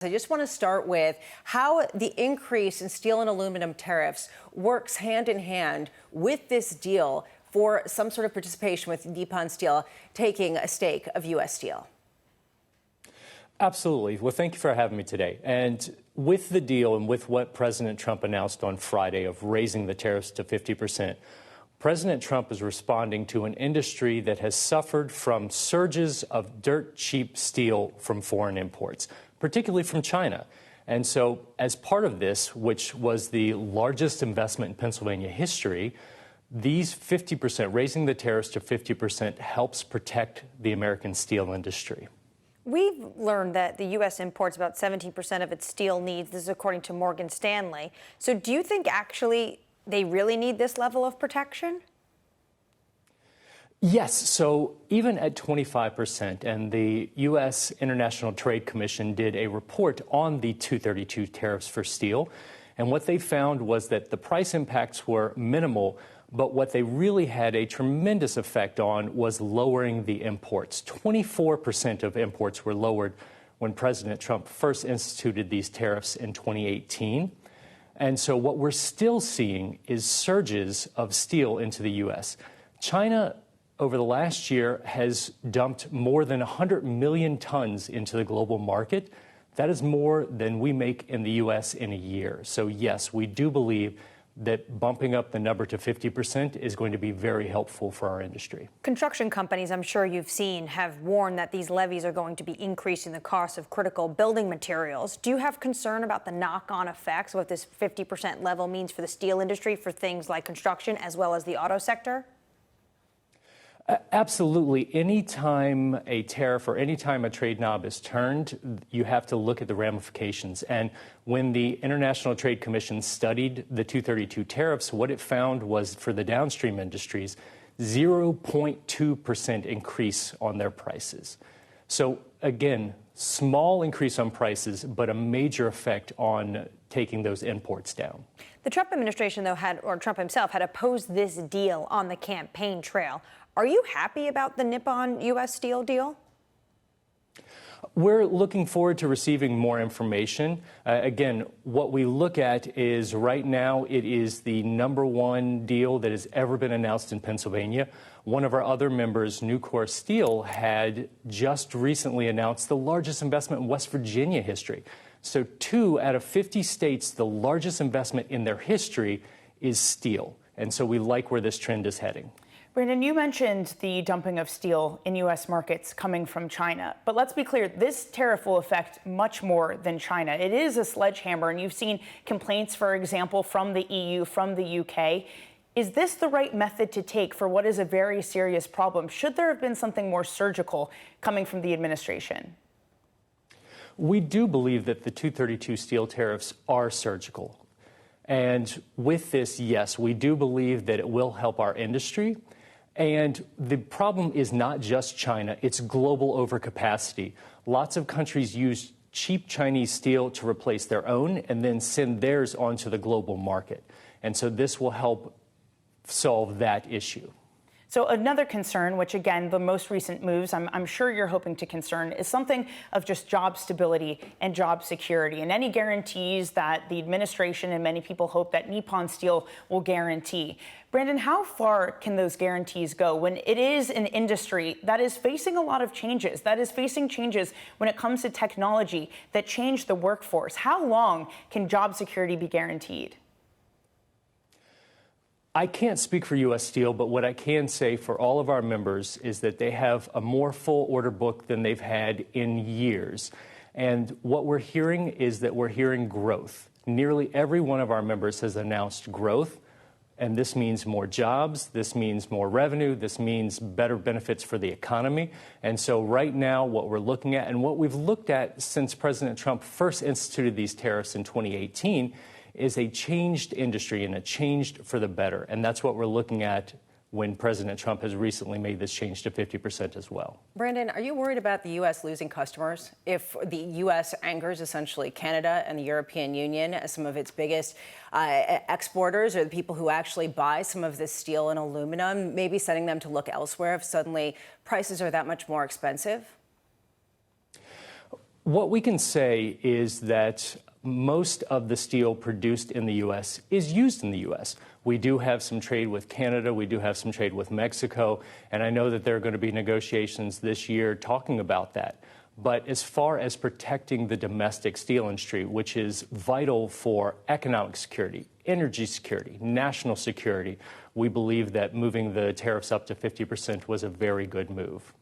I just want to start with how the increase in steel and aluminum tariffs works hand in hand with this deal for some sort of participation with Nippon Steel taking a stake of U.S. Steel. Absolutely. Well, thank you for having me today. And with the deal and with what President Trump announced on Friday of raising the tariffs to 50%, President Trump is responding to an industry that has suffered from surges of dirt cheap steel from foreign imports, particularly from China. And so as part of this, which was the largest investment in Pennsylvania history, these 50%, raising the tariffs to 50%, helps protect the American steel industry. We've learned that the U.S. imports about 17% of its steel needs. This is according to Morgan Stanley. So do you think actually they really need this level of protection? Yes. So even at 25%, and the U.S. International Trade Commission did a report on the 232 tariffs for steel. And what they found was that the price impacts were minimal, but what they really had a tremendous effect on was lowering the imports. 24% of imports were lowered when President Trump first instituted these tariffs in 2018. And so what we're still seeing is surges of steel into the U.S. China, over the last year, has dumped more than 100 million tons into the global market. That is more than we make in the U.S. in a year. So yes, we do believe that bumping up the number to 50% is going to be very helpful for our industry. Construction companies, I'm sure you've seen, have warned that these levies are going to be increasing the cost of critical building materials. Do you have concern about the knock-on effects, what this 50% level means for the steel industry, for things like construction as well as the auto sector? Absolutely. Anytime a tariff or anytime a trade knob is turned, you have to look at the ramifications. And when the International Trade Commission studied the 232 tariffs, what it found was for the downstream industries, 0.2% increase on their prices. So again, small increase on prices, but a major effect on taking those imports down. The Trump administration, though, Trump himself had opposed this deal on the campaign trail. Are you happy about the Nippon U.S. Steel deal? We're looking forward to receiving more information. Again, what we look at is right now it is the #1 deal that has ever been announced in Pennsylvania. One of our other members, Corp Steel, had just recently announced the largest investment in West Virginia history. So 2 out of 50 states, the largest investment in their history is steel. And so we like where this trend is heading. Brandon, you mentioned the dumping of steel in U.S. markets coming from China. But let's be clear, this tariff will affect much more than China. It is a sledgehammer, and you've seen complaints, for example, from the EU, from the UK. Is this the right method to take for what is a very serious problem? Should there have been something more surgical coming from the administration? We do believe that the 232 steel tariffs are surgical. And with this, yes, we do believe that it will help our industry. And the problem is not just China, it's global overcapacity. Lots of countries use cheap Chinese steel to replace their own and then send theirs onto the global market. And so this will help solve that issue. So another concern, which again, the most recent moves, I'm sure you're hoping to concern, is something of just job stability and job security, and any guarantees that the administration and many people hope that Nippon Steel will guarantee. Brandon, how far can those guarantees go when it is an industry that is facing a lot of changes, that is facing changes when it comes to technology that change the workforce? How long can job security be guaranteed? I can't speak for U.S. Steel, but what I can say for all of our members is that they have a more full order book than they've had in years. And what we're hearing is that we're hearing growth. Nearly every one of our members has announced growth, and this means more jobs, this means more revenue, this means better benefits for the economy. And so right now, what we're looking at, and what we've looked at since President Trump first instituted these tariffs in 2018, is a changed industry and a changed for the better. And that's what we're looking at when President Trump has recently made this change to 50% as well. Brandon, are you worried about the U.S. losing customers if the U.S. angers essentially Canada and the European Union as some of its biggest exporters, or the people who actually buy some of this steel and aluminum, maybe setting them to look elsewhere if suddenly prices are that much more expensive? What we can say is that most of the steel produced in the U.S. is used in the U.S. We do have some trade with Canada. We do have some trade with Mexico. And I know that there are going to be negotiations this year talking about that. But as far as protecting the domestic steel industry, which is vital for economic security, energy security, national security, we believe that moving the tariffs up to 50% was a very good move.